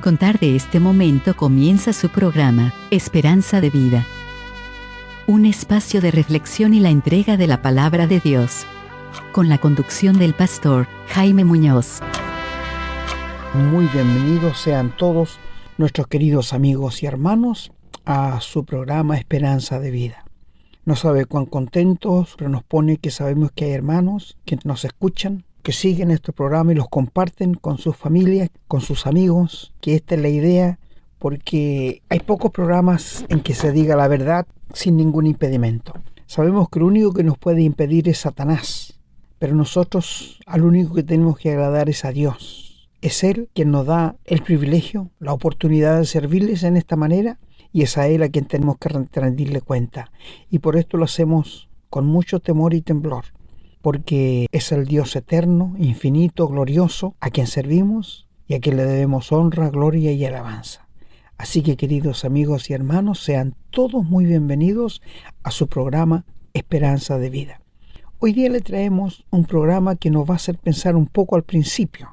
contar de este momento comienza su programa, Esperanza de Vida. Un espacio de reflexión y la entrega de la palabra de Dios. Con la conducción del pastor Jaime Muñoz. Muy bienvenidos sean todos nuestros queridos amigos y hermanos a su programa Esperanza de Vida. No sabe cuán contentos, pero nos pone que sabemos que hay hermanos que nos escuchan, que siguen este programa y los comparten con sus familias, con sus amigos, que esta es la idea, porque hay pocos programas en que se diga la verdad sin ningún impedimento. Sabemos que lo único que nos puede impedir es Satanás, pero nosotros al único que tenemos que agradar es a Dios. Es Él quien nos da el privilegio, la oportunidad de servirles en esta manera, y es a Él a quien tenemos que rendirle cuenta. Y por esto lo hacemos con mucho temor y temblor, porque es el Dios eterno, infinito, glorioso, a quien servimos y a quien le debemos honra, gloria y alabanza. Así que, queridos amigos y hermanos, sean todos muy bienvenidos a su programa Esperanza de Vida. Hoy día le traemos un programa que nos va a hacer pensar un poco al principio.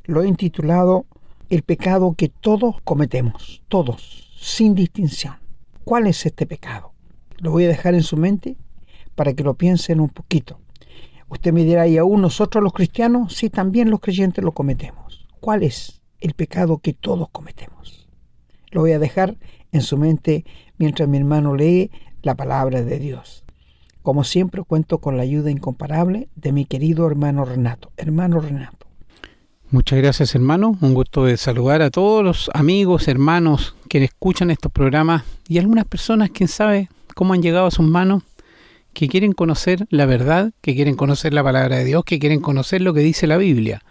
Lo he intitulado El pecado que todos cometemos, todos, sin distinción. ¿Cuál es este pecado? Lo voy a dejar en su mente para que lo piensen un poquito. Usted me dirá, ¿y aún nosotros los cristianos? Sí, también los creyentes lo cometemos. ¿Cuál es el pecado que todos cometemos? Lo voy a dejar en su mente mientras mi hermano lee la palabra de Dios. Como siempre, cuento con la ayuda incomparable de mi querido hermano Renato. Hermano Renato. Muchas gracias, hermano. Un gusto de saludar a todos los amigos, hermanos que escuchan estos programas y algunas personas, quién sabe cómo han llegado a sus manos, que quieren conocer la verdad, que quieren conocer la palabra de Dios, que quieren conocer lo que dice la Biblia.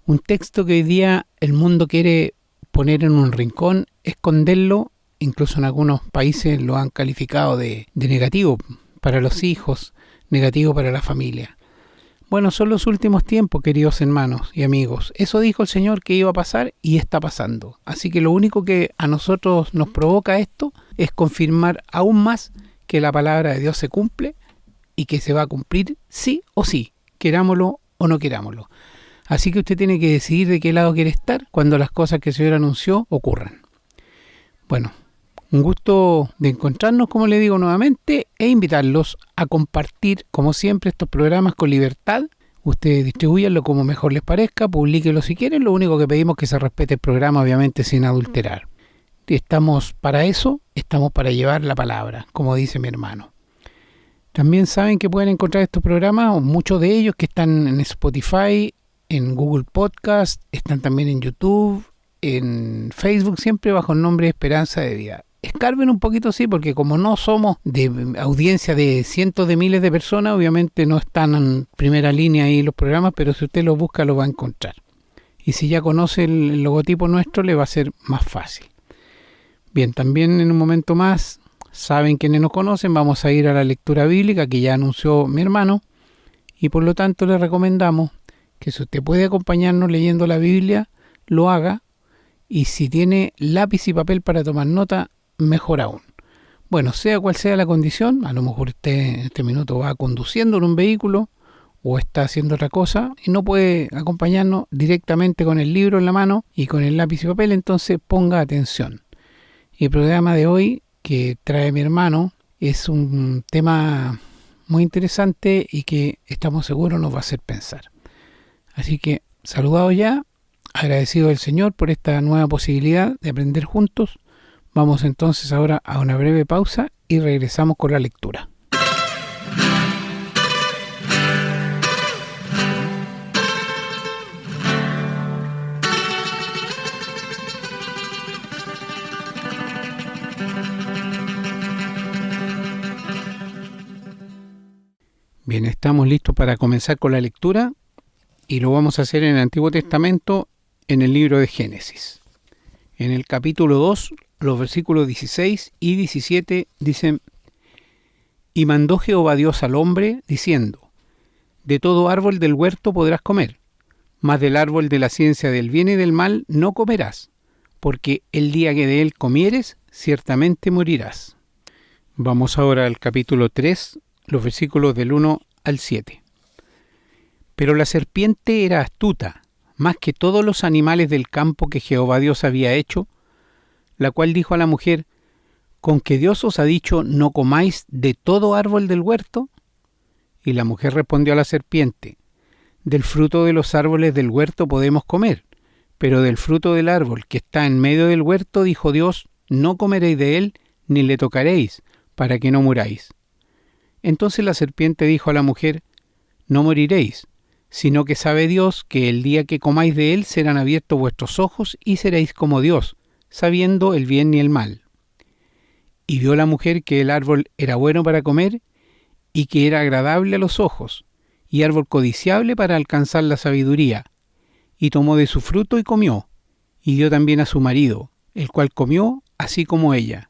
Un texto que hoy día el mundo quiere poner en un rincón, esconderlo, incluso en algunos países lo han calificado de negativo para los hijos, negativo para la familia. Bueno, son los últimos tiempos, queridos hermanos y amigos. Eso dijo el Señor que iba a pasar y está pasando. Así que lo único que a nosotros nos provoca esto es confirmar aún más que la palabra de Dios se cumple y que se va a cumplir sí o sí, querámoslo o no querámoslo. Así que usted tiene que decidir de qué lado quiere estar cuando las cosas que el Señor anunció ocurran. Bueno, un gusto de encontrarnos, como le digo nuevamente, e invitarlos a compartir, como siempre, estos programas con libertad. Ustedes distribúyanlo como mejor les parezca, publíquenlo si quieren. Lo único que pedimos es que se respete el programa, obviamente sin adulterar. Estamos para eso, estamos para llevar la palabra, como dice mi hermano. También saben que pueden encontrar estos programas, muchos de ellos que están en Spotify, en Google Podcast, están también en YouTube, en Facebook, siempre bajo el nombre de Esperanza de Vida. Escarben un poquito, sí, porque como no somos de audiencia de cientos de miles de personas, obviamente no están en primera línea ahí los programas, pero si usted los busca los va a encontrar. Y si ya conoce el logotipo nuestro, le va a ser más fácil. Bien, también en un momento más, saben quienes nos conocen, vamos a ir a la lectura bíblica que ya anunció mi hermano, y por lo tanto le recomendamos que si usted puede acompañarnos leyendo la Biblia, lo haga, y si tiene lápiz y papel para tomar nota, mejor aún. Bueno, sea cual sea la condición, a lo mejor usted en este minuto va conduciendo en un vehículo o está haciendo otra cosa y no puede acompañarnos directamente con el libro en la mano y con el lápiz y papel, entonces ponga atención. El programa de hoy que trae mi hermano es un tema muy interesante y que estamos seguros nos va a hacer pensar. Así que, saludado ya, agradecido al Señor por esta nueva posibilidad de aprender juntos. Vamos entonces ahora a una breve pausa y regresamos con la lectura. Bien, estamos listos para comenzar con la lectura y lo vamos a hacer en el Antiguo Testamento, en el libro de Génesis. En el capítulo 2, los versículos 16 y 17 dicen: Y mandó Jehová Dios al hombre, diciendo: De todo árbol del huerto podrás comer, mas del árbol de la ciencia del bien y del mal no comerás, porque el día que de él comieres, ciertamente morirás. Vamos ahora al capítulo 3, los versículos del 1 al 7. Pero la serpiente era astuta, más que todos los animales del campo que Jehová Dios había hecho? La cual dijo a la mujer: ¿con que Dios os ha dicho no comáis de todo árbol del huerto? Y la mujer respondió a la serpiente: del fruto de los árboles del huerto podemos comer, pero del fruto del árbol que está en medio del huerto, dijo Dios, no comeréis de él, ni le tocaréis, para que no muráis. Entonces la serpiente dijo a la mujer: no moriréis, sino que sabe Dios que el día que comáis de él serán abiertos vuestros ojos y seréis como Dios, sabiendo el bien y el mal. Y vio la mujer que el árbol era bueno para comer, y que era agradable a los ojos, y árbol codiciable para alcanzar la sabiduría. Y tomó de su fruto y comió, y dio también a su marido, el cual comió así como ella.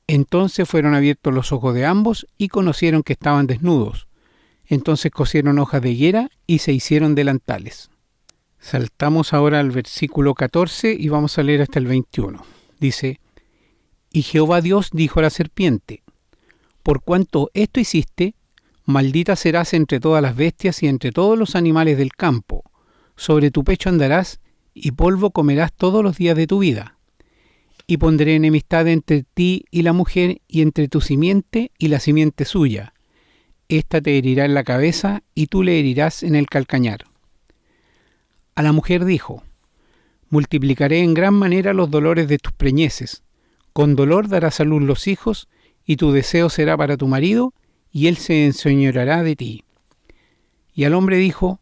Entonces fueron abiertos los ojos de ambos, y conocieron que estaban desnudos. Entonces cosieron hojas de higuera, y se hicieron delantales. Saltamos ahora al versículo 14, y vamos a leer hasta el 21. Dice: y Jehová Dios dijo a la serpiente: por cuanto esto hiciste, maldita serás entre todas las bestias y entre todos los animales del campo. Sobre tu pecho andarás, y polvo comerás todos los días de tu vida. Y pondré enemistad entre ti y la mujer, y entre tu simiente y la simiente suya. Esta te herirá en la cabeza, y tú le herirás en el calcañar. A la mujer dijo: multiplicaré en gran manera los dolores de tus preñeces. Con dolor darás a luz los hijos, y tu deseo será para tu marido, y él se enseñoreará de ti. Y al hombre dijo: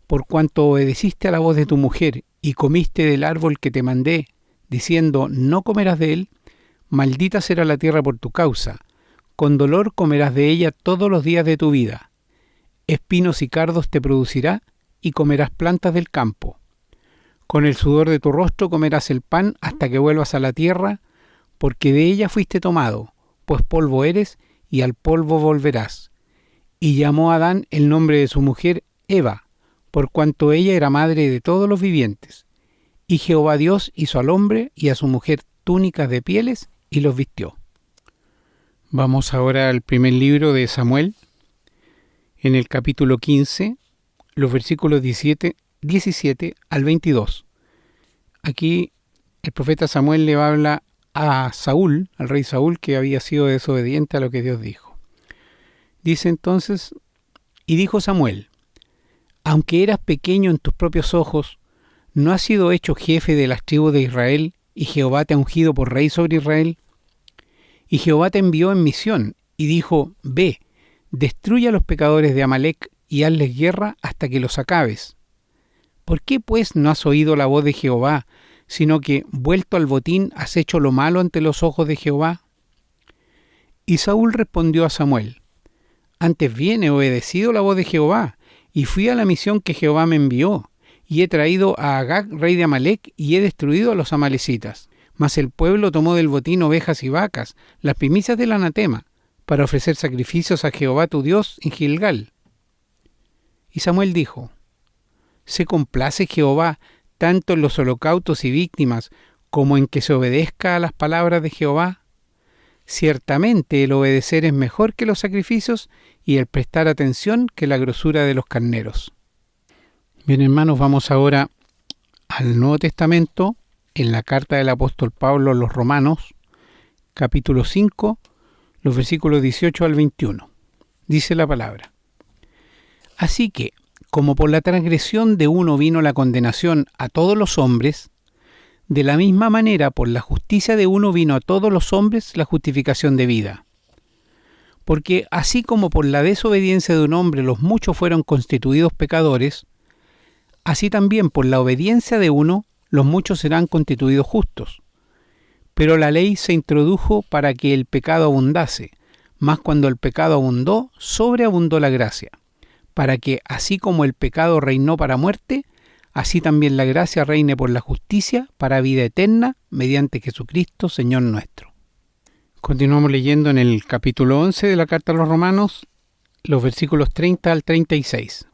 por cuanto obedeciste a la voz de tu mujer, y comiste del árbol que te mandé, diciendo, no comerás de él, maldita será la tierra por tu causa, con dolor comerás de ella todos los días de tu vida. Espinos y cardos te producirá, y comerás plantas del campo. Con el sudor de tu rostro comerás el pan hasta que vuelvas a la tierra, porque de ella fuiste tomado, pues polvo eres, y al polvo volverás. Y llamó a Adán el nombre de su mujer Eva, por cuanto ella era madre de todos los vivientes. Y Jehová Dios hizo al hombre y a su mujer túnicas de pieles, y los vistió. Vamos ahora al primer libro de Samuel, en el capítulo 15, los versículos 17 al 22. Aquí el profeta Samuel le habla a Saúl, al rey Saúl, que había sido desobediente a lo que Dios dijo. Dice entonces: y dijo Samuel: aunque eras pequeño en tus propios ojos, ¿no has sido hecho jefe de las tribus de Israel, y Jehová te ha ungido por rey sobre Israel? Y Jehová te envió en misión, y dijo: ve, destruye a los pecadores de Amalec, y hazles guerra hasta que los acabes. ¿Por qué pues no has oído la voz de Jehová, sino que, vuelto al botín, has hecho lo malo ante los ojos de Jehová? Y Saúl respondió a Samuel: antes bien he obedecido la voz de Jehová, y fui a la misión que Jehová me envió, y he traído a Agag, rey de Amalec, y he destruido a los amalecitas. Mas el pueblo tomó del botín ovejas y vacas, las primicias del anatema, para ofrecer sacrificios a Jehová tu Dios en Gilgal. Y Samuel dijo: ¿se complace Jehová tanto en los holocaustos y víctimas como en que se obedezca a las palabras de Jehová? Ciertamente el obedecer es mejor que los sacrificios, y el prestar atención que la grosura de los carneros. Bien, hermanos, vamos ahora al Nuevo Testamento, en la carta del apóstol Pablo a los Romanos, capítulo 5, los versículos 18 al 21. Dice la palabra: así que, como por la transgresión de uno vino la condenación a todos los hombres, de la misma manera por la justicia de uno vino a todos los hombres la justificación de vida. Porque así como por la desobediencia de un hombre los muchos fueron constituidos pecadores, así también por la obediencia de uno los muchos serán constituidos justos. Pero la ley se introdujo para que el pecado abundase, mas cuando el pecado abundó, sobreabundó la gracia, para que así como el pecado reinó para muerte, así también la gracia reine por la justicia para vida eterna, mediante Jesucristo, Señor nuestro. Continuamos leyendo en el capítulo 11 de la carta a los Romanos, los versículos 30 al 36.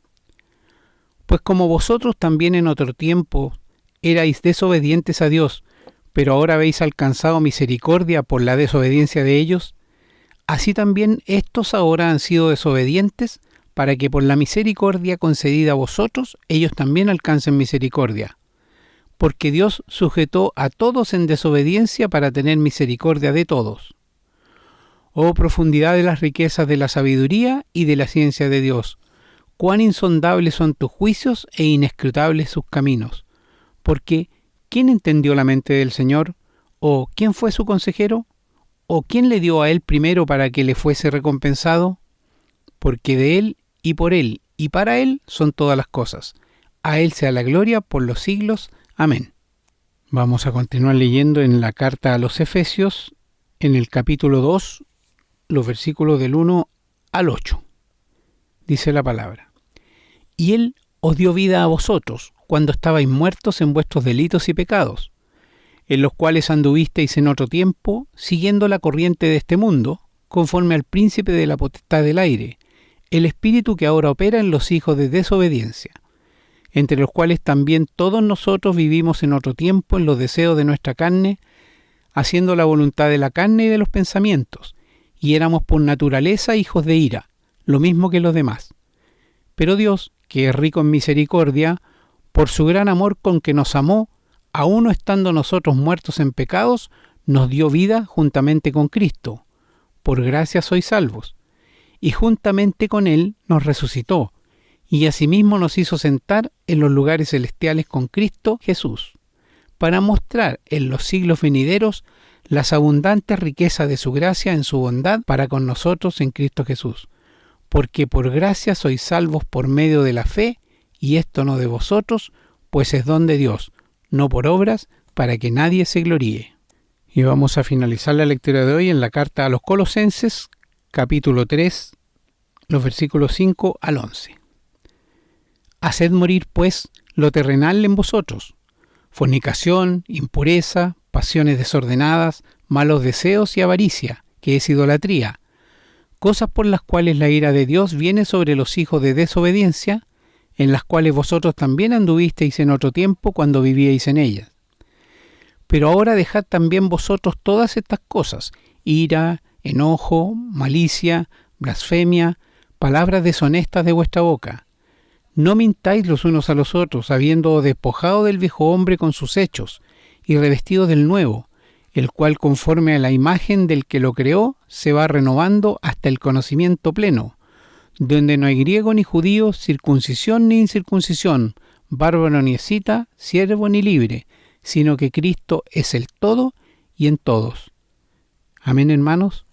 Pues como vosotros también en otro tiempo erais desobedientes a Dios, pero ahora habéis alcanzado misericordia por la desobediencia de ellos, así también estos ahora han sido desobedientes, para que por la misericordia concedida a vosotros, ellos también alcancen misericordia. Porque Dios sujetó a todos en desobediencia para tener misericordia de todos. Oh profundidad de las riquezas de la sabiduría y de la ciencia de Dios, cuán insondables son tus juicios e inescrutables sus caminos. Porque, ¿quién entendió la mente del Señor? ¿O quién fue su consejero? ¿O quién le dio a él primero para que le fuese recompensado? Porque de él y por él y para él son todas las cosas. A él sea la gloria por los siglos. Amén. Vamos a continuar leyendo en la carta a los Efesios, en el capítulo 2, los versículos del 1 al 8. Dice la palabra: Y él os dio vida a vosotros, cuando estabais muertos en vuestros delitos y pecados, en los cuales anduvisteis en otro tiempo, siguiendo la corriente de este mundo, conforme al príncipe de la potestad del aire, el espíritu que ahora opera en los hijos de desobediencia, entre los cuales también todos nosotros vivimos en otro tiempo en los deseos de nuestra carne, haciendo la voluntad de la carne y de los pensamientos, y éramos por naturaleza hijos de ira, lo mismo que los demás. Pero Dios, que es rico en misericordia, por su gran amor con que nos amó, aun no estando nosotros muertos en pecados, nos dio vida juntamente con Cristo. Por gracia sois salvos. Y juntamente con Él nos resucitó, y asimismo nos hizo sentar en los lugares celestiales con Cristo Jesús, para mostrar en los siglos venideros las abundantes riquezas de su gracia en su bondad para con nosotros en Cristo Jesús. Porque por gracia sois salvos por medio de la fe, y esto no de vosotros, pues es don de Dios, no por obras, para que nadie se gloríe. Y vamos a finalizar la lectura de hoy en la carta a los Colosenses, capítulo 3, los versículos 5 al 11. Haced morir, pues, lo terrenal en vosotros: fornicación, impureza, pasiones desordenadas, malos deseos y avaricia, que es idolatría, cosas por las cuales la ira de Dios viene sobre los hijos de desobediencia, en las cuales vosotros también anduvisteis en otro tiempo cuando vivíais en ellas. Pero ahora dejad también vosotros todas estas cosas: ira, enojo, malicia, blasfemia, palabras deshonestas de vuestra boca. No mintáis los unos a los otros, habiendo despojado del viejo hombre con sus hechos, y revestido del nuevo, el cual conforme a la imagen del que lo creó, se va renovando hasta el conocimiento pleno, donde no hay griego ni judío, circuncisión ni incircuncisión, bárbaro ni escita, siervo ni libre, sino que Cristo es el todo y en todos. Amén, hermanos.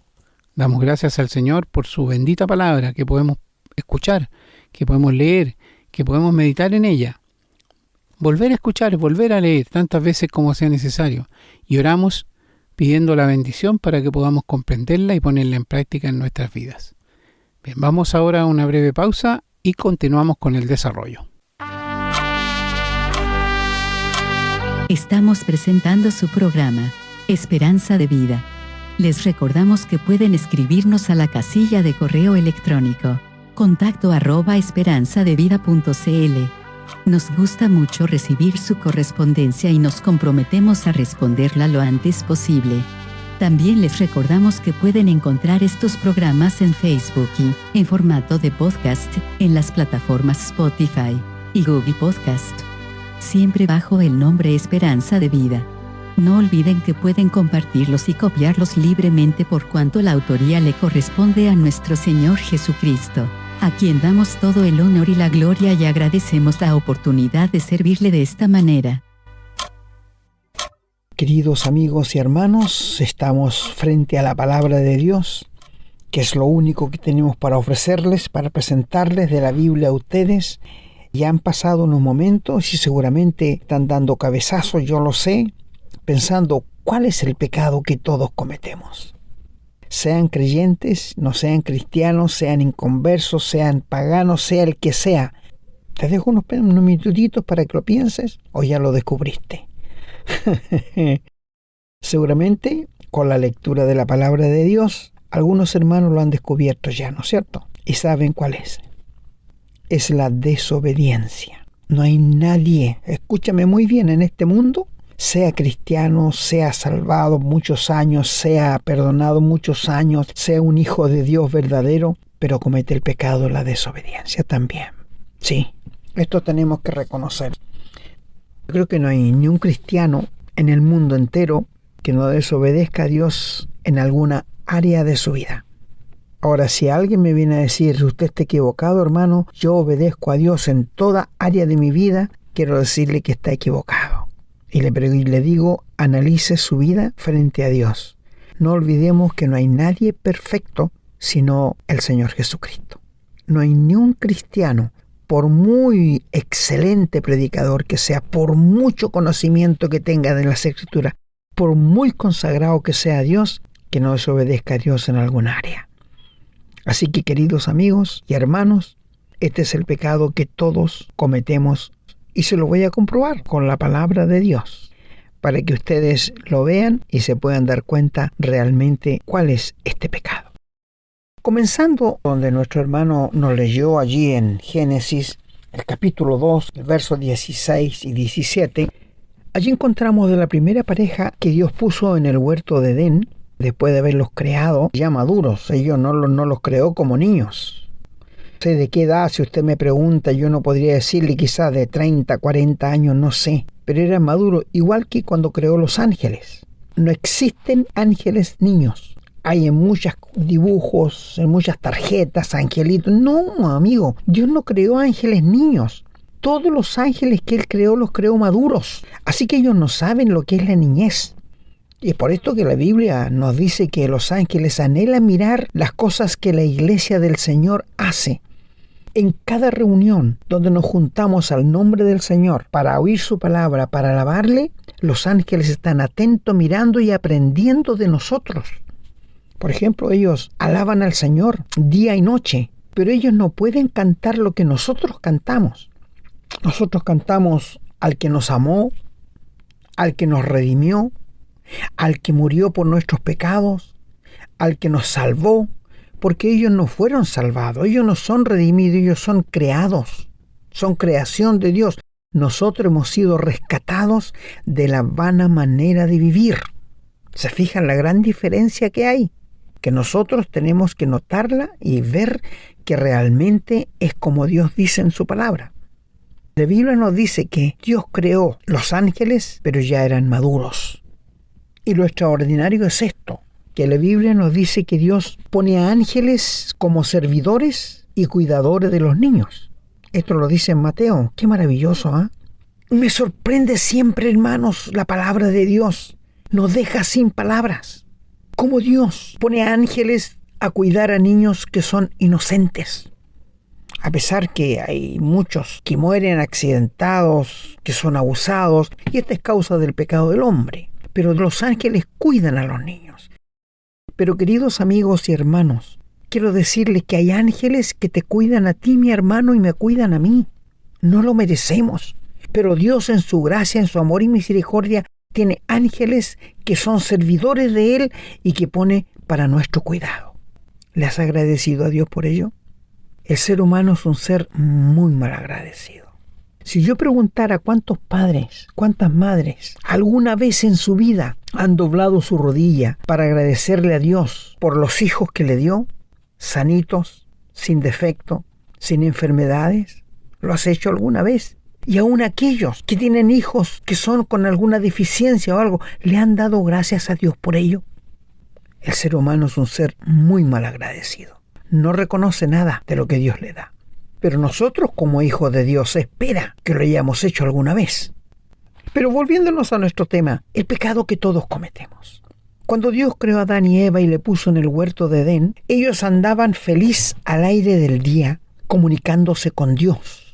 Damos gracias al Señor por su bendita palabra que podemos escuchar, que podemos leer, que podemos meditar en ella. Volver a escuchar, volver a leer tantas veces como sea necesario. Y oramos pidiendo la bendición para que podamos comprenderla y ponerla en práctica en nuestras vidas. Bien, vamos ahora a una breve pausa y continuamos con el desarrollo. Estamos presentando su programa, Esperanza de Vida. Les recordamos que pueden escribirnos a la casilla de correo electrónico contacto@esperanzadevida.cl. Nos gusta mucho recibir su correspondencia y nos comprometemos a responderla lo antes posible. También les recordamos que pueden encontrar estos programas en Facebook y, en formato de podcast, en las plataformas Spotify y Google Podcast, siempre bajo el nombre Esperanza de Vida. No olviden que pueden compartirlos y copiarlos libremente por cuanto la autoría le corresponde a nuestro Señor Jesucristo, a quien damos todo el honor y la gloria y agradecemos la oportunidad de servirle de esta manera. Queridos amigos y hermanos, estamos frente a la palabra de Dios, que es lo único que tenemos para ofrecerles, para presentarles de la Biblia a ustedes. Ya han pasado unos momentos y seguramente están dando cabezazos, yo lo sé, pensando cuál es el pecado que todos cometemos. Sean creyentes, no sean cristianos, sean inconversos, sean paganos, sea el que sea. Te dejo unos minutitos para que lo pienses o ya lo descubriste. Seguramente con la lectura de la palabra de Dios algunos hermanos lo han descubierto ya, ¿no es cierto? Y saben cuál es. Es la desobediencia. No hay nadie, escúchame muy bien, en este mundo, sea cristiano, sea salvado muchos años, sea perdonado muchos años, sea un hijo de Dios verdadero, pero comete el pecado de la desobediencia también. Sí, esto tenemos que reconocer. Yo creo que no hay ni un cristiano en el mundo entero que no desobedezca a Dios en alguna área de su vida. Ahora, si alguien me viene a decir, usted está equivocado, hermano, yo obedezco a Dios en toda área de mi vida, quiero decirle que está equivocado. Y le digo, analice su vida frente a Dios. No olvidemos que no hay nadie perfecto sino el Señor Jesucristo. No hay ni un cristiano, por muy excelente predicador que sea, por mucho conocimiento que tenga de las Escrituras, por muy consagrado que sea Dios, que no desobedezca a Dios en alguna área. Así que, queridos amigos y hermanos, este es el pecado que todos cometemos y se lo voy a comprobar con la palabra de Dios, para que ustedes lo vean y se puedan dar cuenta realmente cuál es este pecado. Comenzando donde nuestro hermano nos leyó allí en Génesis, el capítulo 2, el verso 16 y 17, allí encontramos de la primera pareja que Dios puso en el huerto de Edén, después de haberlos creado ya maduros. Ellos no los creó como niños. No sé de qué edad, si usted me pregunta, yo no podría decirle, quizás de 30, 40 años, no sé, pero eran maduros, igual que cuando creó los ángeles. No existen ángeles niños. Hay en muchos dibujos, en muchas tarjetas, angelitos. No, amigo, Dios no creó ángeles niños. Todos los ángeles que Él creó, los creó maduros. Así que ellos no saben lo que es la niñez. Y es por esto que la Biblia nos dice que los ángeles anhelan mirar las cosas que la iglesia del Señor hace. En cada reunión donde nos juntamos al nombre del Señor para oír su palabra, para alabarle, los ángeles están atentos, mirando y aprendiendo de nosotros. Por ejemplo, ellos alaban al Señor día y noche, pero ellos no pueden cantar lo que nosotros cantamos. Nosotros cantamos al que nos amó, al que nos redimió, al que murió por nuestros pecados, al que nos salvó, porque ellos no fueron salvados, ellos no son redimidos, ellos son creados, son creación de Dios. Nosotros hemos sido rescatados de la vana manera de vivir. ¿Se fijan la gran diferencia que hay? Que nosotros tenemos que notarla y ver que realmente es como Dios dice en su palabra. La Biblia nos dice que Dios creó los ángeles, pero ya eran maduros. Y lo extraordinario es esto, que la Biblia nos dice que Dios pone a ángeles como servidores y cuidadores de los niños. Esto lo dice en Mateo. Qué maravilloso, ¿ah? Me sorprende siempre, hermanos, la palabra de Dios. Nos deja sin palabras. Cómo Dios pone a ángeles a cuidar a niños que son inocentes. A pesar que hay muchos que mueren accidentados, que son abusados, y esta es causa del pecado del hombre. Pero los ángeles cuidan a los niños. Pero queridos amigos y hermanos, quiero decirles que hay ángeles que te cuidan a ti, mi hermano, y me cuidan a mí. No lo merecemos. Pero Dios en su gracia, en su amor y misericordia, tiene ángeles que son servidores de Él y que pone para nuestro cuidado. ¿Le has agradecido a Dios por ello? El ser humano es un ser muy mal agradecido. Si yo preguntara cuántos padres, cuántas madres, alguna vez en su vida han doblado su rodilla para agradecerle a Dios por los hijos que le dio, sanitos, sin defecto, sin enfermedades, ¿lo has hecho alguna vez? Y aún aquellos que tienen hijos que son con alguna deficiencia o algo, ¿le han dado gracias a Dios por ello? El ser humano es un ser muy mal agradecido. No reconoce nada de lo que Dios le da. Pero nosotros, como hijos de Dios, se espera que lo hayamos hecho alguna vez. Pero volviéndonos a nuestro tema, el pecado que todos cometemos. Cuando Dios creó a Adán y Eva y le puso en el huerto de Edén, ellos andaban feliz al aire del día, comunicándose con Dios.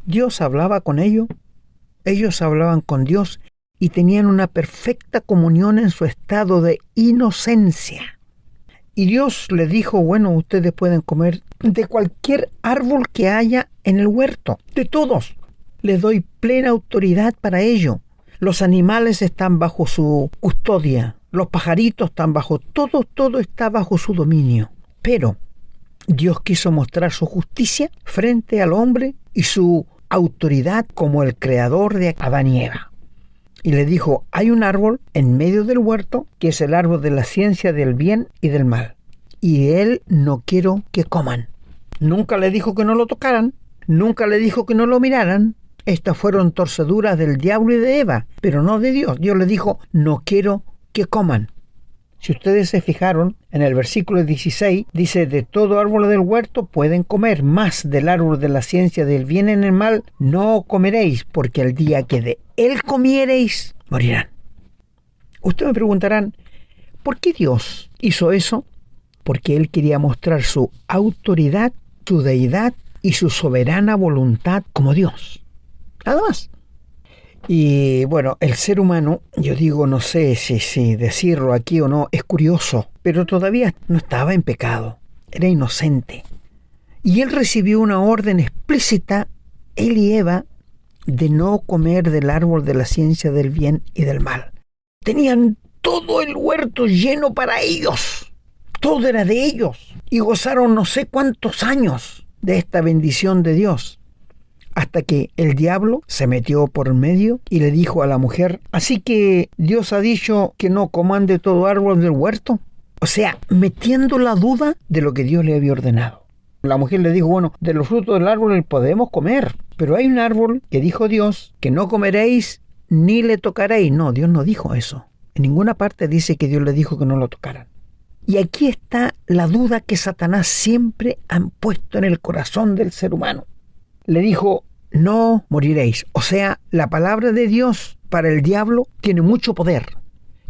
Dios hablaba con ellos hablaban con Dios y tenían una perfecta comunión en su estado de inocencia. Y Dios les dijo, bueno, ustedes pueden comer de cualquier árbol que haya en el huerto, de todos. Les doy plena autoridad para ello. Los animales están bajo su custodia, los pajaritos están bajo, todo está bajo su dominio. Pero Dios quiso mostrar su justicia frente al hombre y su autoridad como el creador de Adán y Eva. Y le dijo, hay un árbol en medio del huerto que es el árbol de la ciencia del bien y del mal. y de él no quiero que coman. Nunca le dijo que no lo tocaran, nunca le dijo que no lo miraran. Estas fueron torceduras del diablo y de Eva, pero no de Dios. Dios le dijo, no quiero que coman. Si ustedes se fijaron, en el versículo 16 dice, de todo árbol del huerto pueden comer, mas del árbol de la ciencia del bien y el mal no comeréis, porque el día que de él comiereis, morirán. Ustedes me preguntarán, ¿por qué Dios hizo eso? Porque Él quería mostrar su autoridad, su deidad y su soberana voluntad como Dios. Nada más. Y bueno, el ser humano, yo digo, no sé si decirlo aquí o no, es curioso, pero todavía no estaba en pecado, era inocente. Y él recibió una orden explícita, él y Eva, de no comer del árbol de la ciencia del bien y del mal. Tenían todo el huerto lleno para ellos, todo era de ellos, y gozaron no sé cuántos años de esta bendición de Dios. Hasta que el diablo se metió por medio y le dijo a la mujer, así que Dios ha dicho que no coman de todo árbol del huerto. O sea, metiendo la duda de lo que Dios le había ordenado. La mujer le dijo, bueno, de los frutos del árbol podemos comer, pero hay un árbol que dijo Dios que no comeréis ni le tocaréis. No, Dios no dijo eso. En ninguna parte dice que Dios le dijo que no lo tocaran. Y aquí está la duda que Satanás siempre ha puesto en el corazón del ser humano. Le dijo, no moriréis. O sea, la palabra de Dios para el diablo tiene mucho poder,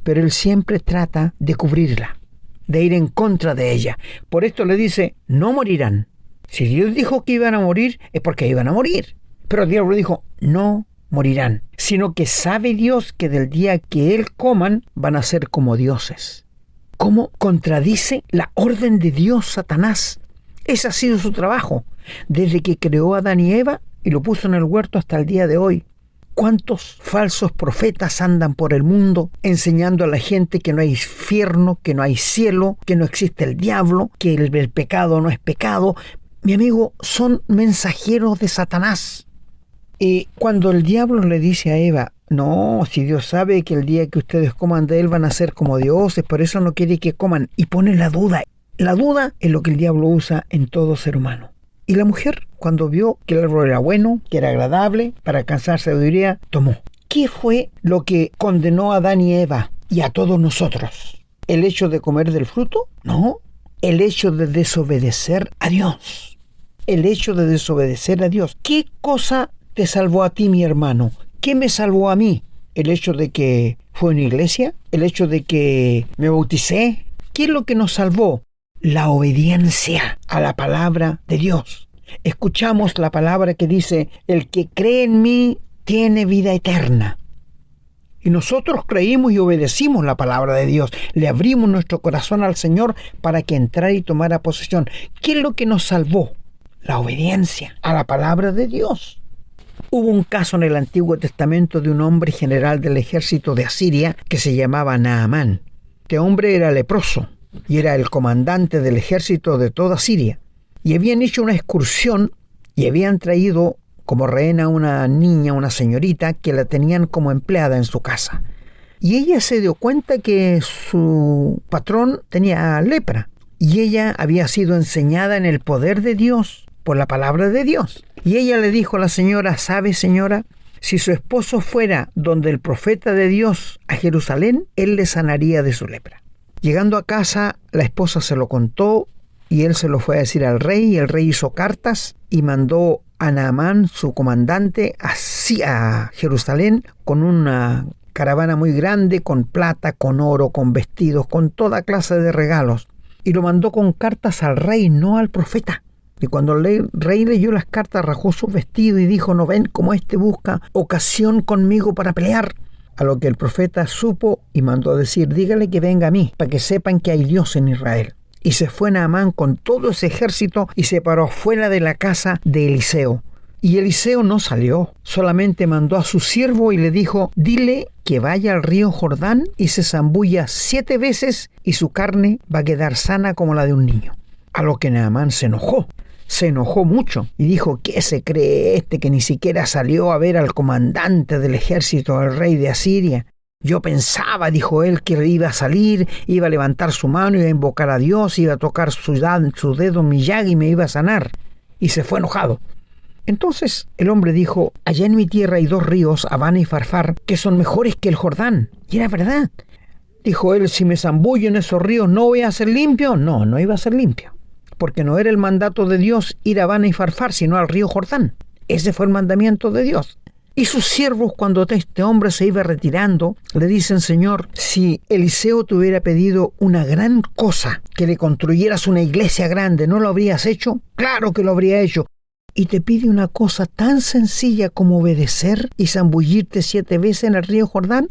pero él siempre trata de cubrirla, de ir en contra de ella. Por esto le dice, no morirán. Si Dios dijo que iban a morir, es porque iban a morir. Pero el diablo dijo, no morirán, sino que sabe Dios que del día que él coman, van a ser como dioses. ¿Cómo contradice la orden de Dios Satanás? Ese ha sido su trabajo, desde que creó a Adán y Eva y lo puso en el huerto hasta el día de hoy. ¿Cuántos falsos profetas andan por el mundo enseñando a la gente que no hay infierno, que no hay cielo, que no existe el diablo, que el pecado no es pecado? Mi amigo, son mensajeros de Satanás. Y cuando el diablo le dice a Eva, no, si Dios sabe que el día que ustedes coman de él van a ser como dioses, por eso no quiere que coman, y pone la duda. La duda es lo que el diablo usa en todo ser humano. Y la mujer, cuando vio que el árbol era bueno, que era agradable, para alcanzar sabiduría, tomó. ¿Qué fue lo que condenó a Adán y Eva y a todos nosotros? ¿El hecho de comer del fruto? No. El hecho de desobedecer a Dios. El hecho de desobedecer a Dios. ¿Qué cosa te salvó a ti, mi hermano? ¿Qué me salvó a mí? ¿El hecho de que fue a una iglesia? ¿El hecho de que me bauticé? ¿Qué es lo que nos salvó? La obediencia a la palabra de Dios. Escuchamos la palabra que dice, el que cree en mí tiene vida eterna. Y nosotros creímos y obedecimos la palabra de Dios. Le abrimos nuestro corazón al Señor para que entrara y tomara posesión. ¿Qué es lo que nos salvó? La obediencia a la palabra de Dios. Hubo un caso en el Antiguo Testamento de un hombre general del ejército de Asiria que se llamaba Naamán. Este hombre era leproso y era el comandante del ejército de toda Siria. Y habían hecho una excursión y habían traído como rehén a una niña, una señorita, que la tenían como empleada en su casa. Y ella se dio cuenta que su patrón tenía lepra. Y ella había sido enseñada en el poder de Dios, por la palabra de Dios. Y ella le dijo a la señora, ¿sabe, señora? Si su esposo fuera donde el profeta de Dios a Jerusalén, él le sanaría de su lepra. Llegando a casa, la esposa se lo contó y él se lo fue a decir al rey, y el rey hizo cartas y mandó a Naamán, su comandante, hacia Jerusalén con una caravana muy grande, con plata, con oro, con vestidos, con toda clase de regalos. Y lo mandó con cartas al rey, no al profeta. Y cuando el rey leyó las cartas, rajó su vestido y dijo, ¿no ven cómo este busca ocasión conmigo para pelear? A lo que el profeta supo y mandó a decir, dígale que venga a mí, para que sepan que hay Dios en Israel. Y se fue Naamán con todo ese ejército y se paró fuera de la casa de Eliseo. Y Eliseo no salió, solamente mandó a su siervo y le dijo, dile que vaya al río Jordán y se zambulla 7 veces y su carne va a quedar sana como la de un niño. A lo que Naamán se enojó mucho y dijo, ¿qué se cree este que ni siquiera salió a ver al comandante del ejército, al rey de Asiria? Yo pensaba, dijo él, que iba a salir, iba a levantar su mano, iba a invocar a Dios, iba a tocar su dedo en mi llaga y me iba a sanar. Y se fue enojado. Entonces el hombre dijo, allá en mi tierra hay 2 ríos, Abana y Farfar, que son mejores que el Jordán. Y era verdad. Dijo él, si me zambullo en esos ríos, ¿no voy a ser limpio? No, no iba a ser limpio. Porque no era el mandato de Dios ir a Abana y Farfar, sino al río Jordán. Ese fue el mandamiento de Dios. Y sus siervos, cuando este hombre se iba retirando, le dicen, Señor, si Eliseo te hubiera pedido una gran cosa, que le construyeras una iglesia grande, ¿no lo habrías hecho? Claro que lo habría hecho. Y te pide una cosa tan sencilla como obedecer y zambullirte 7 veces en el río Jordán.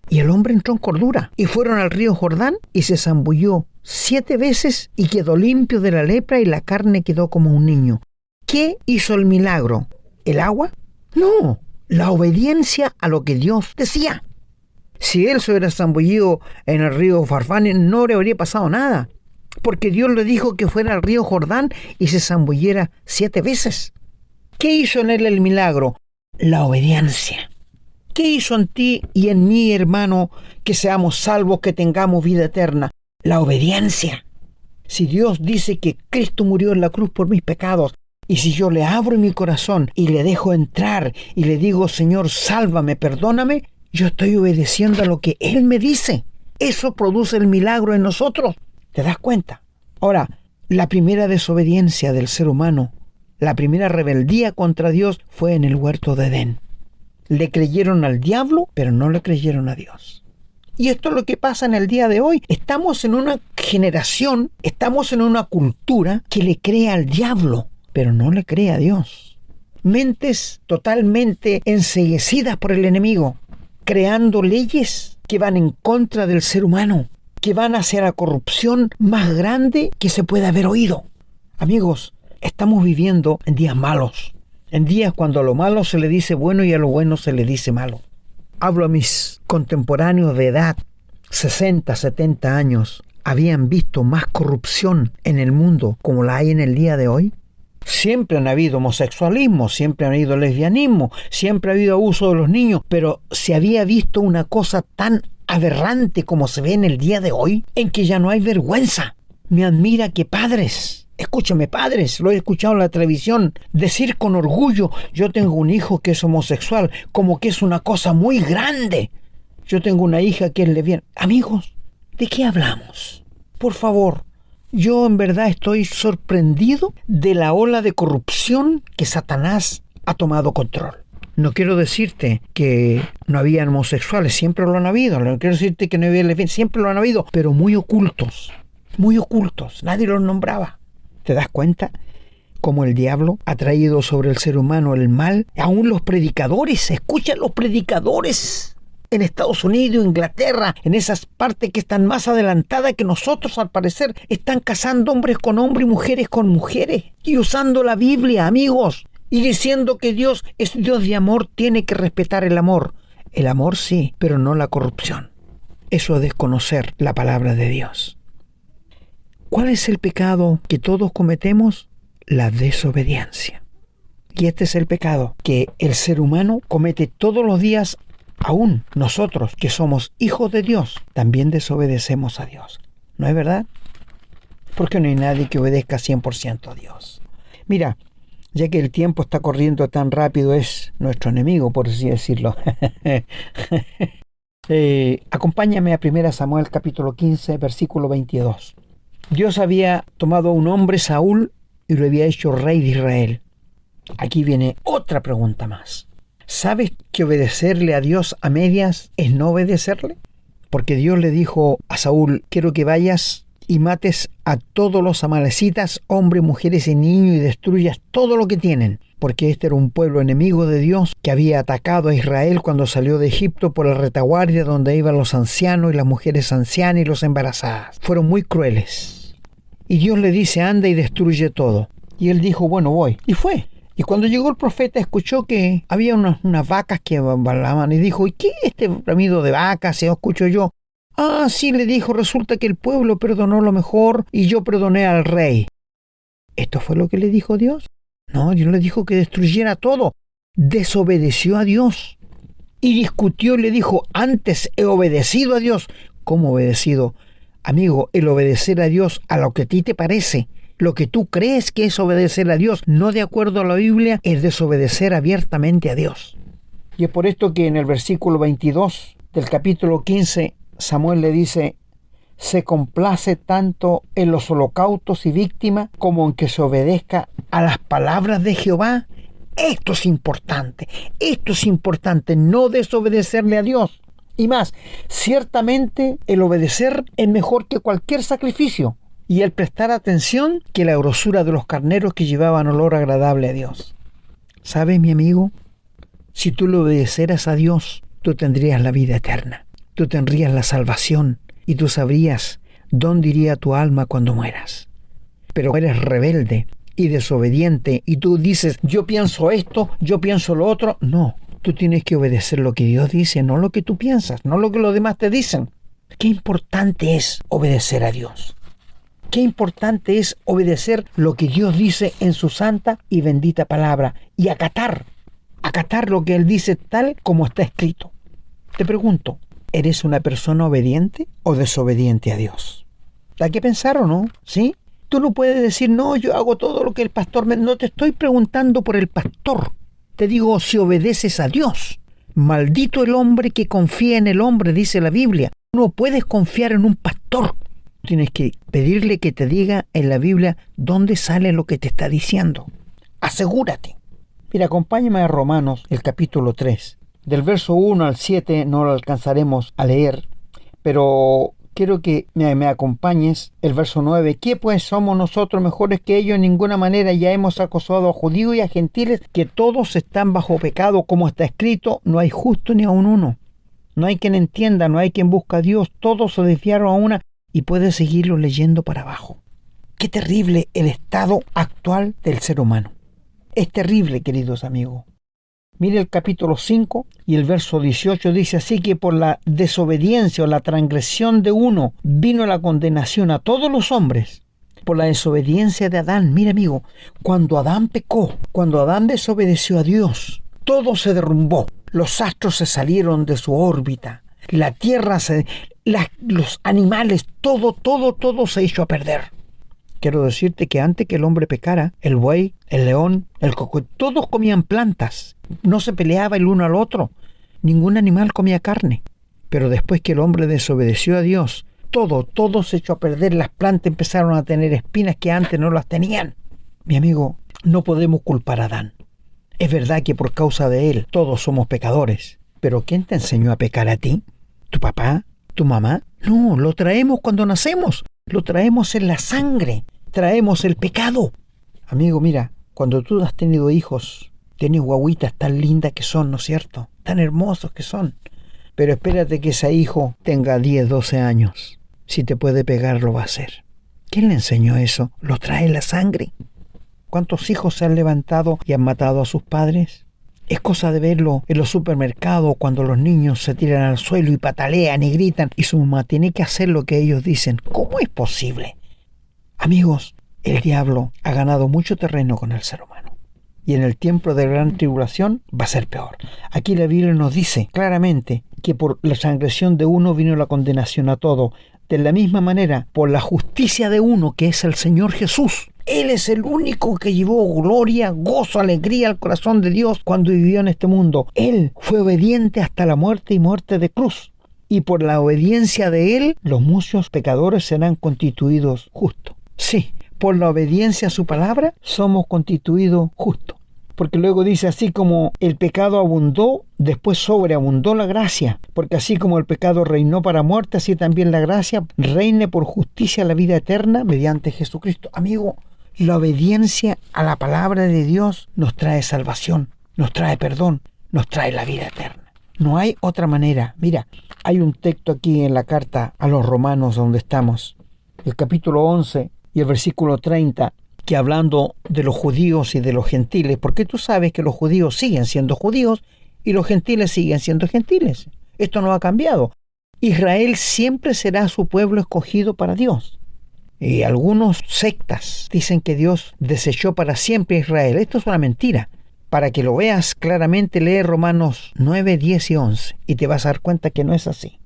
Y el hombre entró en cordura. Y fueron al río Jordán y se zambulló 7 veces y quedó limpio de la lepra y la carne quedó como un niño. ¿Qué hizo el milagro? ¿El agua? No, la obediencia a lo que Dios decía. Si él se hubiera zambullido en el río Farfán, no le habría pasado nada. Porque Dios le dijo que fuera al río Jordán y se zambulliera 7 veces. ¿Qué hizo en él el milagro? La obediencia. ¿Qué hizo en ti y en mí, hermano, que seamos salvos, que tengamos vida eterna? La obediencia. Si Dios dice que Cristo murió en la cruz por mis pecados, y si yo le abro mi corazón y le dejo entrar y le digo, Señor, sálvame, perdóname, yo estoy obedeciendo a lo que Él me dice. Eso produce el milagro en nosotros. ¿Te das cuenta? Ahora, la primera desobediencia del ser humano, la primera rebeldía contra Dios fue en el huerto de Edén. Le creyeron al diablo, pero no le creyeron a Dios. Y esto es lo que pasa en el día de hoy. Estamos en una generación, estamos en una cultura que le cree al diablo, pero no le cree a Dios. Mentes totalmente enceguecidas por el enemigo, creando leyes que van en contra del ser humano, que van hacia la corrupción más grande que se pueda haber oído. Amigos, estamos viviendo en días malos, en días cuando a lo malo se le dice bueno y a lo bueno se le dice malo. Hablo a mis contemporáneos de edad, 60, 70 años, ¿habían visto más corrupción en el mundo como la hay en el día de hoy? Siempre han habido homosexualismo, siempre ha habido lesbianismo, siempre ha habido abuso de los niños, pero ¿se había visto una cosa tan aberrante como se ve en el día de hoy, en que ya no hay vergüenza? Me admira que padres, escúchame padres, lo he escuchado en la televisión, decir con orgullo, yo tengo un hijo que es homosexual, como que es una cosa muy grande. Yo tengo una hija que es lesbiana. Amigos, ¿de qué hablamos? Por favor, yo en verdad estoy sorprendido de la ola de corrupción que Satanás ha tomado control. No quiero decirte que no había homosexuales, siempre lo han habido. No quiero decirte que no había lesbianas, siempre lo han habido, pero muy ocultos, nadie los nombraba. ¿Te das cuenta cómo el diablo ha traído sobre el ser humano el mal? Aún los predicadores, escucha, los predicadores en Estados Unidos, Inglaterra, en esas partes que están más adelantadas que nosotros, al parecer, están casando hombres con hombres y mujeres con mujeres, y usando la Biblia, amigos, y diciendo que Dios es Dios de amor, tiene que respetar el amor. El amor sí, pero no la corrupción. Eso es desconocer la palabra de Dios. ¿Cuál es el pecado que todos cometemos? La desobediencia. Y este es el pecado que el ser humano comete todos los días. Aún nosotros, que somos hijos de Dios, también desobedecemos a Dios. ¿No es verdad? Porque no hay nadie que obedezca 100% a Dios. Mira, ya que el tiempo está corriendo tan rápido, es nuestro enemigo, por así decirlo. Acompáñame a 1 Samuel capítulo 15, versículo 22. Dios había tomado a un hombre, Saúl, y lo había hecho rey de Israel. Aquí viene otra pregunta más. ¿Sabes que obedecerle a Dios a medias es no obedecerle? Porque Dios le dijo a Saúl, quiero que vayas y mates a todos los amalecitas, hombres, mujeres y niños, y destruyas todo lo que tienen. Porque este era un pueblo enemigo de Dios que había atacado a Israel cuando salió de Egipto por la retaguardia donde iban los ancianos y las mujeres ancianas y los embarazadas. Fueron muy crueles. Y Dios le dice, anda y destruye todo. Y él dijo, bueno, voy. Y fue. Y cuando llegó el profeta, escuchó que había unas vacas que balaban y dijo, ¿y qué es este bramido de vacas? ¿Se escucho yo? Ah, sí, le dijo, resulta que el pueblo perdonó lo mejor y yo perdoné al rey. ¿Esto fue lo que le dijo Dios? No, Dios le dijo que destruyera todo. Desobedeció a Dios. y discutió y le dijo, antes he obedecido a Dios. ¿Cómo obedecido? Amigo, el obedecer a Dios a lo que a ti te parece, lo que tú crees que es obedecer a Dios, no de acuerdo a la Biblia, es desobedecer abiertamente a Dios. Y es por esto que en el versículo 22 del capítulo 15, Samuel le dice, se complace tanto en los holocaustos y víctimas como en que se obedezca a las palabras de Jehová. Esto es importante, no desobedecerle a Dios. Y más, ciertamente el obedecer es mejor que cualquier sacrificio, y el prestar atención que la grosura de los carneros que llevaban olor agradable a Dios. ¿Sabes, mi amigo? Si tú le obedeceras a Dios, tú tendrías la vida eterna, tú tendrías la salvación, y tú sabrías dónde iría tu alma cuando mueras. Pero eres rebelde y desobediente, y tú dices, yo pienso esto, yo pienso lo otro. No, tú tienes que obedecer lo que Dios dice, no lo que tú piensas, no lo que los demás te dicen. Qué importante es obedecer a Dios. Qué importante es obedecer lo que Dios dice en su santa y bendita palabra y acatar lo que Él dice tal como está escrito. Te pregunto, ¿eres una persona obediente o desobediente a Dios? ¿Da que pensar o no? ¿Sí? Tú no puedes decir, no, yo hago todo lo que el pastor me... No te estoy preguntando por el pastor. Te digo, si obedeces a Dios. Maldito el hombre que confía en el hombre, dice la Biblia. No puedes confiar en un pastor. Tienes que pedirle que te diga en la Biblia dónde sale lo que te está diciendo. Asegúrate. Mira, acompáñame a Romanos, el capítulo 3. Del verso 1 al 7 no lo alcanzaremos a leer, pero quiero que me acompañes. El verso 9. ¿Qué pues somos nosotros mejores que ellos? En ninguna manera, ya hemos acusado a judíos y a gentiles, que todos están bajo pecado, como está escrito, no hay justo ni aun uno. No hay quien entienda, no hay quien busque a Dios, todos se desviaron a una. Y puedes seguirlo leyendo para abajo. Qué terrible el estado actual del ser humano. Es terrible, queridos amigos. Mire el capítulo 5 y el verso 18 dice, así que por la desobediencia o la transgresión de uno vino la condenación a todos los hombres. Por la desobediencia de Adán. Mira, amigo, cuando Adán pecó, cuando Adán desobedeció a Dios, todo se derrumbó. Los astros se salieron de su órbita. La tierra los animales, todo se echó a perder. Quiero decirte que antes que el hombre pecara, el buey, el león, el cocodrilo, todos comían plantas. No se peleaba el uno al otro. Ningún animal comía carne. Pero después que el hombre desobedeció a Dios, todo se echó a perder. Las plantas empezaron a tener espinas que antes no las tenían. Mi amigo, no podemos culpar a Adán. Es verdad que por causa de él todos somos pecadores. Pero ¿quién te enseñó a pecar a ti? ¿Tu papá? ¿Tu mamá? No, lo traemos cuando nacemos. Lo traemos en la sangre. Traemos el pecado. Amigo, mira, cuando tú has tenido hijos, tienes guaguitas tan lindas que son, ¿no es cierto? Tan hermosos que son. Pero espérate que ese hijo tenga 10, 12 años. Si te puede pegar, lo va a hacer. ¿Quién le enseñó eso? Lo trae en la sangre. ¿Cuántos hijos se han levantado y han matado a sus padres? Es cosa de verlo en los supermercados cuando los niños se tiran al suelo y patalean y gritan y su mamá tiene que hacer lo que ellos dicen. ¿Cómo es posible? Amigos, el diablo ha ganado mucho terreno con el ser humano. Y en el tiempo de gran tribulación va a ser peor. Aquí la Biblia nos dice claramente que por la transgresión de uno vino la condenación a todo. De la misma manera, por la justicia de uno, que es el Señor Jesús. Él es el único que llevó gloria, gozo, alegría al corazón de Dios cuando vivió en este mundo. Él fue obediente hasta la muerte y muerte de cruz. Y por la obediencia de Él, los muchos pecadores serán constituidos justos. Sí, por la obediencia a su palabra, somos constituidos justos. Porque luego dice, así como el pecado abundó, después sobreabundó la gracia. Porque así como el pecado reinó para muerte, así también la gracia reine por justicia la vida eterna mediante Jesucristo. Amigo, la obediencia a la palabra de Dios nos trae salvación, nos trae perdón, nos trae la vida eterna. No hay otra manera. Mira, hay un texto aquí en la carta a los Romanos donde estamos, el capítulo 11 y el versículo 30, que hablando de los judíos y de los gentiles, porque tú sabes que los judíos siguen siendo judíos y los gentiles siguen siendo gentiles. Esto no ha cambiado. Israel siempre será su pueblo escogido para Dios. Y algunos sectas dicen que Dios desechó para siempre a Israel. Esto es una mentira. Para que lo veas claramente, lee Romanos 9, 10 y 11 y te vas a dar cuenta que no es así.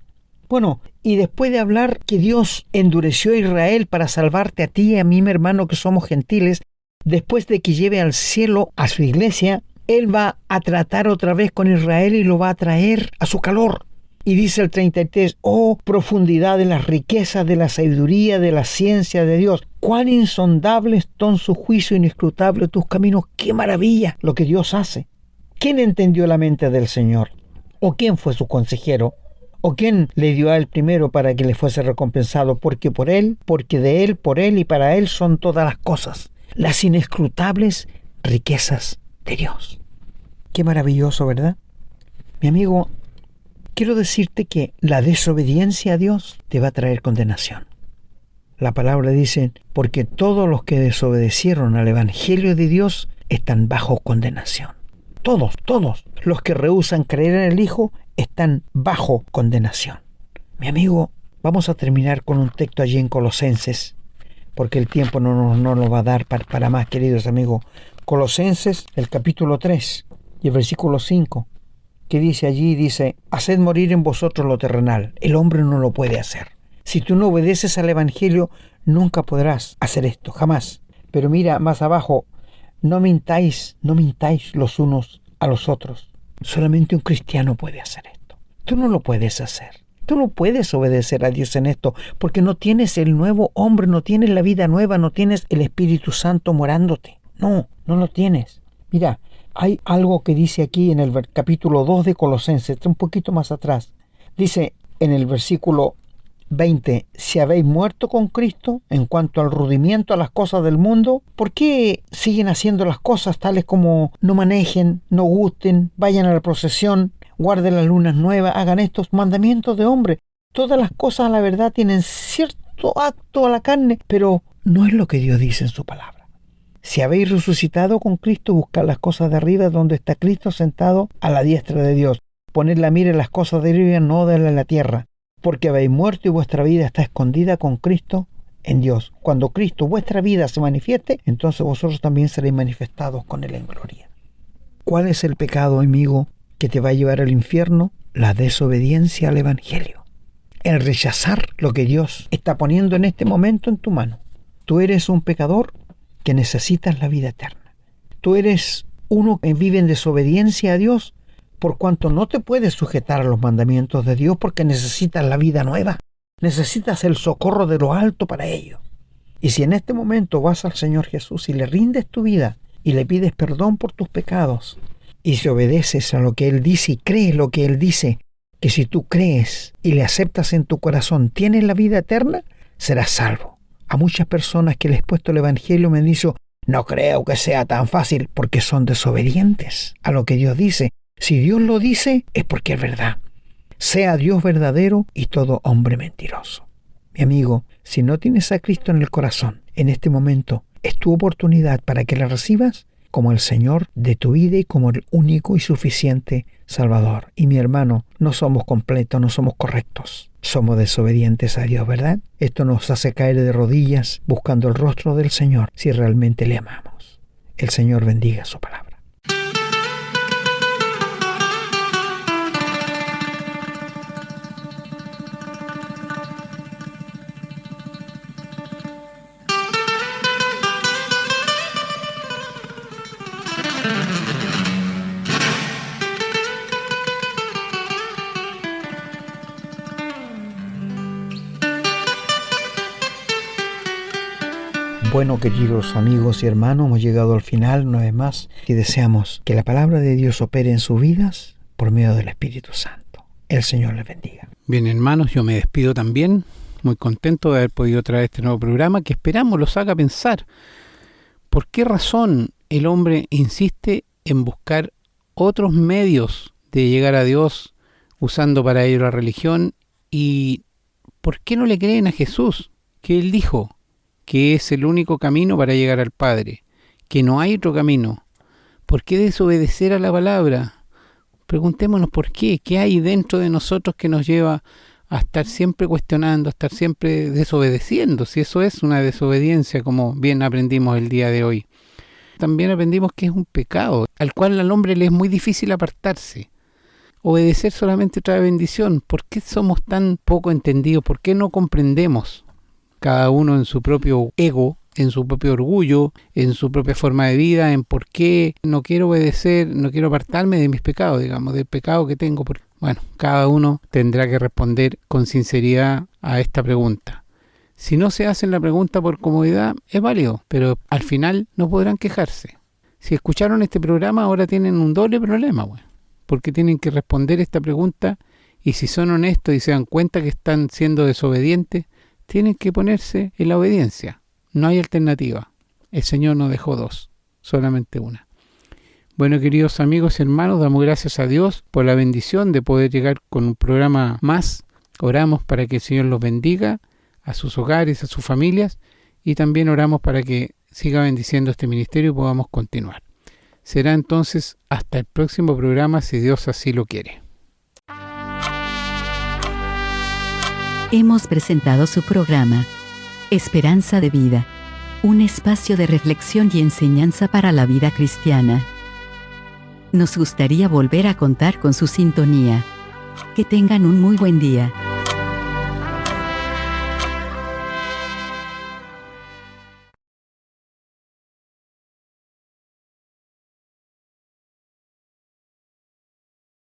Bueno, y después de hablar que Dios endureció a Israel para salvarte a ti y a mí, mi hermano, que somos gentiles, después de que lleve al cielo a su iglesia, Él va a tratar otra vez con Israel y lo va a traer a su calor. Y dice el 33, oh profundidad de las riquezas, de la sabiduría, de la ciencia de Dios. Cuán insondables son sus juicios, inescrutables tus caminos. ¡Qué maravilla lo que Dios hace! ¿Quién entendió la mente del Señor? ¿O quién fue su consejero? ¿O quién le dio a él primero para que le fuese recompensado? Porque por él, porque de él, por él y para él son todas las cosas. Las inescrutables riquezas de Dios. Qué maravilloso, ¿verdad? Mi amigo, quiero decirte que la desobediencia a Dios te va a traer condenación. La palabra dice, porque todos los que desobedecieron al Evangelio de Dios están bajo condenación. Todos los que rehúsan creer en el Hijo están bajo condenación. Mi amigo, vamos a terminar con un texto allí en Colosenses, porque el tiempo no nos va a dar para más, queridos amigos. Colosenses, el capítulo 3 y el versículo 5, que dice allí, dice, haced morir en vosotros lo terrenal. El hombre no lo puede hacer. Si tú no obedeces al Evangelio, nunca podrás hacer esto, jamás. Pero mira, más abajo, no mintáis los unos a los otros. Solamente un cristiano puede hacer esto. Tú no lo puedes hacer. Tú no puedes obedecer a Dios en esto, porque no tienes el nuevo hombre, no tienes la vida nueva, no tienes el Espíritu Santo morándote. No lo tienes. Mira, hay algo que dice aquí en el capítulo 2 de Colosenses, un poquito más atrás. Dice en el versículo 20, si habéis muerto con Cristo en cuanto al rudimiento a las cosas del mundo, ¿por qué siguen haciendo las cosas tales como no manejen, no gusten, vayan a la procesión, guarden las lunas nuevas, hagan estos mandamientos de hombre? Todas las cosas, a la verdad, tienen cierto acto a la carne, pero no es lo que Dios dice en su palabra. Si habéis resucitado con Cristo, buscad las cosas de arriba donde está Cristo sentado a la diestra de Dios. Poned la mira en las cosas de arriba, no de la tierra. Porque habéis muerto y vuestra vida está escondida con Cristo en Dios. Cuando Cristo, vuestra vida, se manifieste, entonces vosotros también seréis manifestados con Él en gloria. ¿Cuál es el pecado, amigo, que te va a llevar al infierno? La desobediencia al Evangelio. El rechazar lo que Dios está poniendo en este momento en tu mano. Tú eres un pecador que necesitas la vida eterna. Tú eres uno que vive en desobediencia a Dios, por cuanto no te puedes sujetar a los mandamientos de Dios porque necesitas la vida nueva. Necesitas el socorro de lo alto para ello. Y si en este momento vas al Señor Jesús y le rindes tu vida y le pides perdón por tus pecados, y si obedeces a lo que Él dice y crees lo que Él dice, que si tú crees y le aceptas en tu corazón, tienes la vida eterna, serás salvo. A muchas personas que les he puesto el Evangelio me han dicho, no creo que sea tan fácil, porque son desobedientes a lo que Dios dice. Si Dios lo dice, es porque es verdad. Sea Dios verdadero y todo hombre mentiroso. Mi amigo, si no tienes a Cristo en el corazón, en este momento es tu oportunidad para que le recibas como el Señor de tu vida y como el único y suficiente Salvador. Y mi hermano, no somos completos, no somos correctos. Somos desobedientes a Dios, ¿verdad? Esto nos hace caer de rodillas buscando el rostro del Señor si realmente le amamos. El Señor bendiga su palabra. Bueno, queridos amigos y hermanos, hemos llegado al final una vez más y deseamos que la palabra de Dios opere en sus vidas por medio del Espíritu Santo. El Señor les bendiga. Bien, hermanos, yo me despido también, muy contento de haber podido traer este nuevo programa que esperamos los haga pensar. ¿Por qué razón el hombre insiste en buscar otros medios de llegar a Dios usando para ello la religión? ¿Y por qué no le creen a Jesús, que Él dijo que es el único camino para llegar al Padre, que no hay otro camino? ¿Por qué desobedecer a la palabra? Preguntémonos por qué. ¿Qué hay dentro de nosotros que nos lleva a estar siempre cuestionando, a estar siempre desobedeciendo? Si eso es una desobediencia, como bien aprendimos el día de hoy. también aprendimos que es un pecado, al cual al hombre le es muy difícil apartarse. Obedecer solamente trae bendición. ¿Por qué somos tan poco entendidos? ¿Por qué no comprendemos? Cada uno en su propio ego, en su propio orgullo, en su propia forma de vida, en por qué no quiero obedecer, no quiero apartarme de mis pecados, digamos, del pecado que tengo. Bueno, cada uno tendrá que responder con sinceridad a esta pregunta. Si no se hacen la pregunta por comodidad, es válido, pero al final no podrán quejarse. Si escucharon este programa, ahora tienen un doble problema, bueno, porque tienen que responder esta pregunta, y si son honestos y se dan cuenta que están siendo desobedientes, tienen que ponerse en la obediencia. No hay alternativa. El Señor nos dejó dos, solamente una. Bueno, queridos amigos y hermanos, damos gracias a Dios por la bendición de poder llegar con un programa más. Oramos para que el Señor los bendiga, a sus hogares, a sus familias, y también oramos para que siga bendiciendo este ministerio y podamos continuar. Será entonces hasta el próximo programa, si Dios así lo quiere. Hemos presentado su programa Esperanza de Vida, un espacio de reflexión y enseñanza para la vida cristiana. Nos gustaría volver a contar con su sintonía. Que tengan un muy buen día.